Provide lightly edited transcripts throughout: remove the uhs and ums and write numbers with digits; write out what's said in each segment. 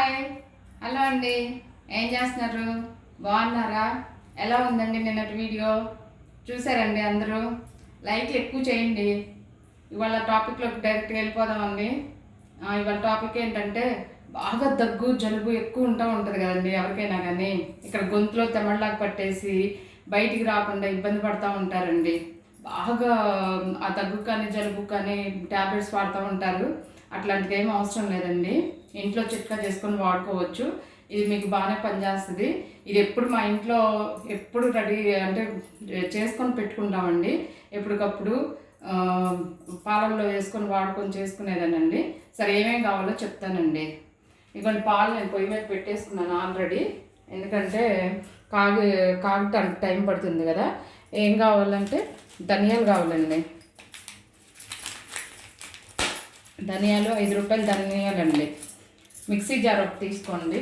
Hi, hello అండి. ఏం చేస్తున్నారు? బాగున్నారా? ఎలా ఉందండి నిన్నటి వీడియో? చూసారండి అందరూ? లైక్లు ఎక్కువ చేయండి. ఇవాళ టాపిక్లోకి డైరెక్ట్గా వెళ్ళిపోదామండి. ఇవాళ టాపిక్ ఏంటంటే బాగా దగ్గు జలుబు ఎక్కువ ఉంటుంది కదండి ఎవరికైనా కానీ. ఇక్కడ గొంతులో తెమడలాగా పట్టేసి బయటికి రాకుండా ఇబ్బంది పడుతూ ఉంటారండి. బాగా ఆ దగ్గు కానీ జలుబు కానీ ట్యాబ్లెట్స్ వాడుతూ ఉంటారు. అట్లాంటిది ఏం అవసరం లేదండి. ఇంట్లో చిట్కా చేసుకొని వాడుకోవచ్చు. ఇది మీకు బాగానే పనిచేస్తుంది. ఇది ఎప్పుడు మా ఇంట్లో ఎప్పుడు రెడీ అంటే చేసుకొని పెట్టుకుంటామండి. ఎప్పటికప్పుడు పాలల్లో వేసుకొని వాడుకొని చేసుకునేదానండి. సరే ఏమేమి కావాలో చెప్తానండి. ఇవన్నీ పాలు నేను పొయ్యి మీద పెట్టేసుకున్నాను ఆల్రెడీ. ఎందుకంటే కాగటానికి టైం పడుతుంది కదా. ఏం కావాలంటే ధనియాలు కావాలండి. ధనియాలు 5 రూపాయలు ధనియాలండి. మిక్సీ జార్ ఒకటి తీసుకోండి.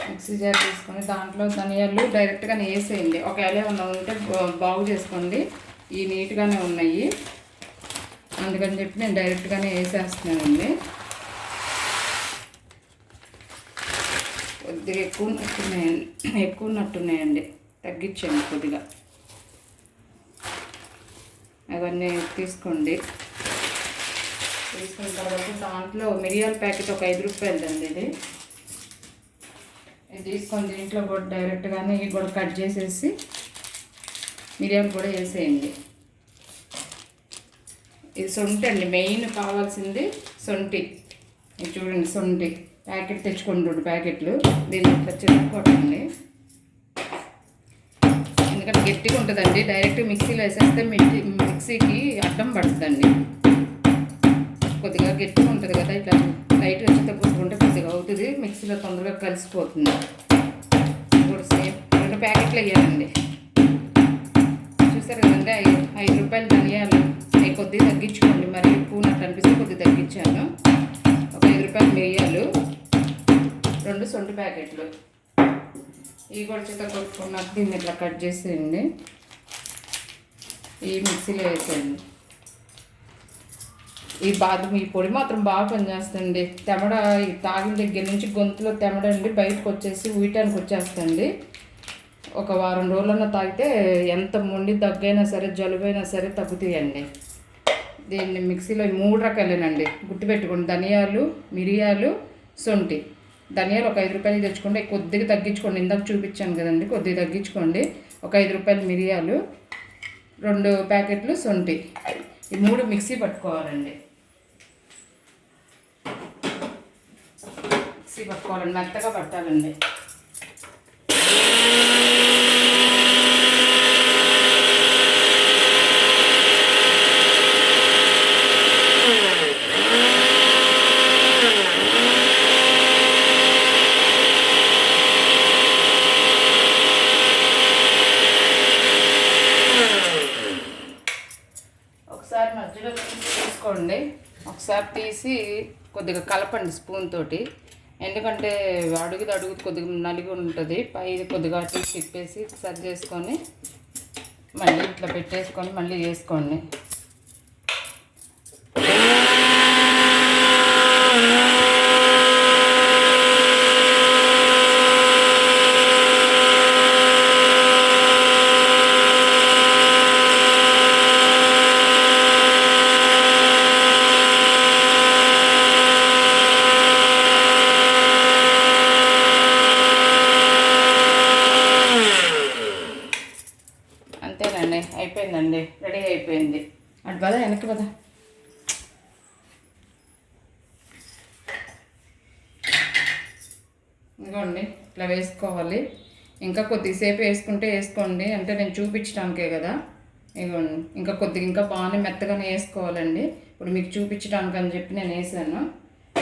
మిక్సీ జార్ తీసుకొని దాంట్లో ధనియాలు డైరెక్ట్గా వేసేయండి. ఒకవేళ ఏమన్నా ఉంటే బాగు చేసుకోండి. ఈ నీట్గానే ఉన్నాయి, అందుకని చెప్పి నేను డైరెక్ట్గానే వేసేస్తున్నానండి. కొద్దిగా ఎక్కువ ఉన్నట్టున్నాయండి, తగ్గించండి కొద్దిగా. అవన్నీ తీసుకోండి. తీసుకున్న తర్వాత దాంట్లో మిరియాల ప్యాకెట్ ఒక 5 రూపాయలదండి. ఇది తీసుకొని దీంట్లో కూడా డైరెక్ట్గానే ఇవి కూడా కట్ చేసేసి మిరియాలు కూడా వేసేయండి. ఇది సొంటి అండి, మెయిన్ కావాల్సింది సొంటి. ఇది చూడండి, సొంటి ప్యాకెట్ తెచ్చుకోండి, 2 ప్యాకెట్లు. దీన్ని ఇట్లా చిన్నకొట్టండి, ఎందుకంటే గట్టిగా ఉంటుందండి. డైరెక్ట్ మిక్సీలో వేసేస్తే మిక్సీకి అడ్డం పడుతుందండి. కొద్దిగా గట్టిగా ఉంటుంది కదా, ఇట్లా లైట్గా చెత్త పోసుకుంటే కొద్దిగా అవుతుంది, మిక్సీలో తొందరగా కలిసిపోతుంది. ఇప్పుడు సేమ్ 2 ప్యాకెట్లు వేయాలండి. చూసారు కదండి, 5 రూపాయలు ధనియాలు. అవి కొద్దిగా తగ్గించుకోండి, మరి ఎక్కువ నాకు అనిపిస్తే కొద్దిగా తగ్గించాను. ఒక 5 రూపాయలు మిరియాలు, 2 సొంటి ప్యాకెట్లు. ఇవి కూడా చెత్త కొట్టుకున్నాక దీన్ని ఇట్లా కట్ చేసేయండి. ఈ మిక్సీలో వేసేయండి. ఈ పొడి మాత్రం బాగా పనిచేస్తుంది. తెమడ తాగిన దగ్గర నుంచి గొంతులో తెమడండి బయటకు వచ్చేసి ఉయటానికి వచ్చేస్తుంది. ఒక వారం రోజులన్నా తాగితే ఎంత మొండి దగ్గైనా సరే జలుబైనా సరే తగ్గుతాయండి. దీన్ని మిక్సీలో 3 రకాలేనండి, గుర్తుపెట్టుకోండి. ధనియాలు, మిరియాలు, సొంటి. ధనియాలు ఒక 5 రూపాయలు తెచ్చుకోండి, కొద్దిగా తగ్గించుకోండి. ఇందాక చూపించాను కదండి, కొద్దిగా తగ్గించుకోండి. ఒక 5 రూపాయలు మిరియాలు, 2 ప్యాకెట్లు సొంటి. ఈ 3 మిక్సీ పట్టుకోవాలండి. మిక్సీ పట్టుకోవాలండి, మెత్తగా పట్టాలండి. ఒకసారి మధ్యలో తీసుకోండి, ఒకసారి తీసి కొద్దిగా కలపండి స్పూన్ తోటి. ఎందుకంటే అడుగుది కొద్దిగా నలిగి ఉంటుంది. పై కొద్దిగా తీసి తిప్పేసి సరి చేసుకొని మళ్ళీ ఇట్లా పెట్టేసుకొని మళ్ళీ వేసుకోండి. అంతేనండి, అయిపోయిందండి, రెడీ అయిపోయింది. అటు పద, వెనక్కి పద. ఇదిగోండి, ఇట్లా వేసుకోవాలి. ఇంకా కొద్దిసేపు వేసుకుంటే వేసుకోండి, అంటే నేను చూపించడానికే కదా. ఇదిగోండి, ఇంకా బాగానే మెత్తగానే వేసుకోవాలండి. ఇప్పుడు మీకు చూపించడానికి అని చెప్పి నేను వేసాను.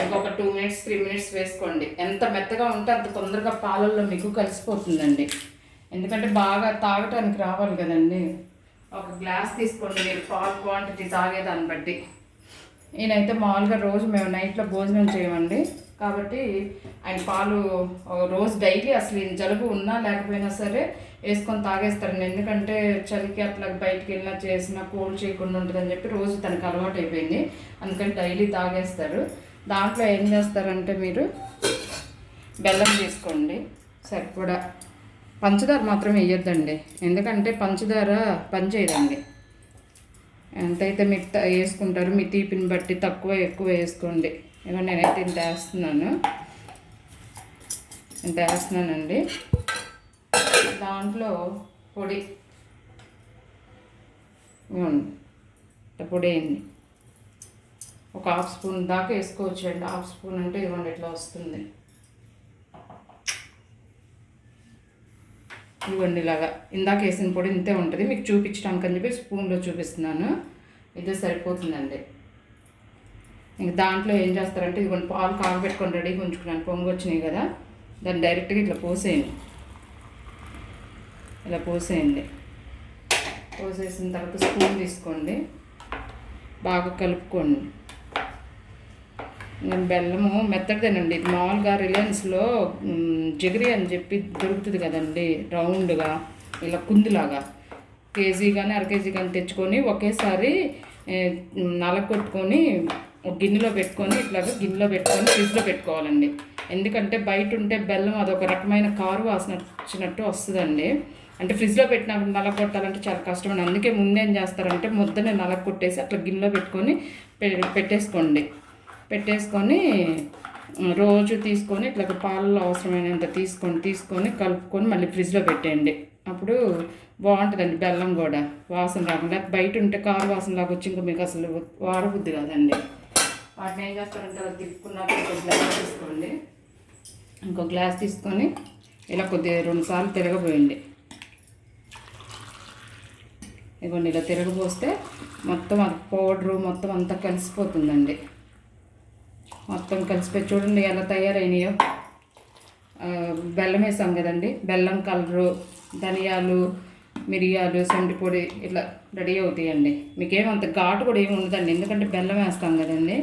ఇంకొక 2 మినిట్స్ 3 మినిట్స్ వేసుకోండి. ఎంత మెత్తగా ఉంటే అంత తొందరగా పాలల్లో మీకు కలిసిపోతుందండి. ఎందుకంటే బాగా తాగటానికి రావాలి కదండి. ఒక గ్లాస్ తీసుకోండి మీరు పాలు క్వాంటిటీ తాగేదాన్ని బట్టి. ఈయనైతే మామూలుగా రోజు మేము నైట్లో భోజనం చేయమండి, కాబట్టి ఆయన పాలు రోజు డైలీ అసలు జలుబు ఉన్నా లేకపోయినా సరే వేసుకొని తాగేస్తారండి. ఎందుకంటే చలికి అట్లా బయటికి వెళ్ళినా చేసినా కోల్డ్ చేయకుండా ఉంటుందని చెప్పి రోజు తనకు అలవాటు అయిపోయింది. అందుకని డైలీ తాగేస్తారు. దాంట్లో ఏం చేస్తారంటే మీరు బెల్లం తీసుకోండి సరిపడా. పంచదార మాత్రం వేయొద్దండి, ఎందుకంటే పంచదార పనిచేయదండి. ఎంతైతే మీరు వేసుకుంటారో మీ తీపిని బట్టి తక్కువ ఎక్కువ వేసుకోండి. ఇక నేనైతే ఇంత వేస్తున్నానండి. దాంట్లో పొడి పొడి అయింది ఒక 1/2 స్పూన్ దాకా వేసుకోవచ్చు అండి. 1/2 స్పూన్ అంటే ఇవ్వండి ఇట్లా వస్తుంది. ఇవ్వండి ఇలాగా ఇందాక వేసిన పొడి ఇంతే ఉంటుంది. మీకు చూపించడానికి అని చెప్పి స్పూన్లో చూపిస్తున్నాను. ఇదే సరిపోతుందండి. ఇంక దాంట్లో ఏం చేస్తారంటే ఇదిగోండి పాలు కాగబెట్టుకొని రెడీగా ఉంచుకున్నాను. పొంగు వచ్చినాయి కదా, దాన్ని డైరెక్ట్గా ఇట్లా పోసేయండి. ఇలా పోసేయండి. పోసేసిన తర్వాత స్పూన్ తీసుకోండి, బాగా కలుపుకోండి. నేను బెల్లము మెత్తటిదేనండి. ఇది మామూలుగా రిలయన్స్లో జిగరి అని చెప్పి దొరుకుతుంది కదండి, రౌండ్గా ఇలా కుందులాగా. కేజీ కానీ 1/2 కేజీ కానీ తెచ్చుకొని ఒకేసారి నలగొట్టుకొని ఒక గిన్నెలో పెట్టుకొని గిన్నెలో పెట్టుకొని ఫ్రిడ్జ్లో పెట్టుకోవాలండి. ఎందుకంటే బయట ఉంటే బెల్లం అదొక రకమైన కారు వాసన వచ్చినట్టు వస్తుందండి. అంటే ఫ్రిడ్జ్లో పెట్టినప్పుడు నలగొట్టాలంటే చాలా కష్టం. అందుకే ముందేం చేస్తారంటే ముద్దనే నలగొట్టేసి అట్లా గిన్నెలో పెట్టుకొని పెట్టేసుకొని రోజు తీసుకొని ఇట్లా పాలలో అవసరమైనంత తీసుకొని కలుపుకొని మళ్ళీ ఫ్రిడ్జ్లో పెట్టేయండి. అప్పుడు బాగుంటుందండి. బెల్లం కూడా వాసన రాకుండా, బయట ఉంటే కారు వాసన లాగా వచ్చి ఇంకా మీకు అసలు వాడబుద్ది కాదండి. వాటిని ఏం చేస్తారంటే అలా తిప్పుకున్నాక ఇంకో గ్లాస్ తీసుకొని ఇలా కొద్దిగా 2 సార్లు తిరగబోయండి. ఇవ్వండి ఇలా తిరగబోస్తే మొత్తం అది పౌడరు మొత్తం అంతా కలిసిపోతుందండి. మొత్తం కలిసిపోయి చూడండి ఎలా తయారైనాయో. బెల్లం వేసాం కదండి, బెల్లం కలరు, ధనియాలు, మిరియాలు, శొంఠి పొడి ఇట్లా రెడీ అవుతాయండి. మీకేమంత ఘాటు కూడా ఏమి ఉండదండి, ఎందుకంటే బెల్లం వేస్తాం కదండి.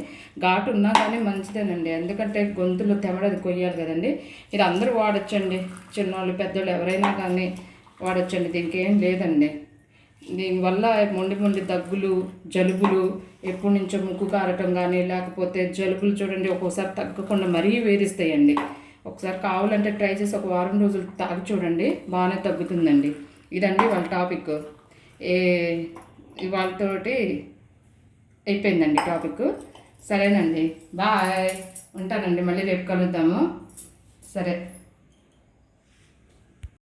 ఘాటు ఉన్నా కానీ మంచిదేనండి, ఎందుకంటే గొంతులో తెమడది కొయ్యాలి కదండి. ఇది అందరూ వాడచ్చండి, చిన్నవాళ్ళు పెద్దవాళ్ళు ఎవరైనా కానీ వాడచ్చండి. దీనికి ఏం లేదండి. దీనివల్ల మొండి దగ్గులు, జలుబులు, ఎప్పటి నుంచో ముక్కు కారటం కానీ లేకపోతే జలుబులు చూడండి ఒక్కోసారి తగ్గకుండా మరీ వేధిస్తాయండి. ఒకసారి కావాలంటే ట్రై చేసి ఒక వారం రోజులు తాగి చూడండి, బాగానే తగ్గుతుందండి. ఇదండి వాళ్ళ టాపిక్. ఇవాళతోటి అయిపోయిందండి టాపిక్. సరేనండి, బాయ్, ఉంటానండి. మళ్ళీ రేపు కలుద్దాము. సరే.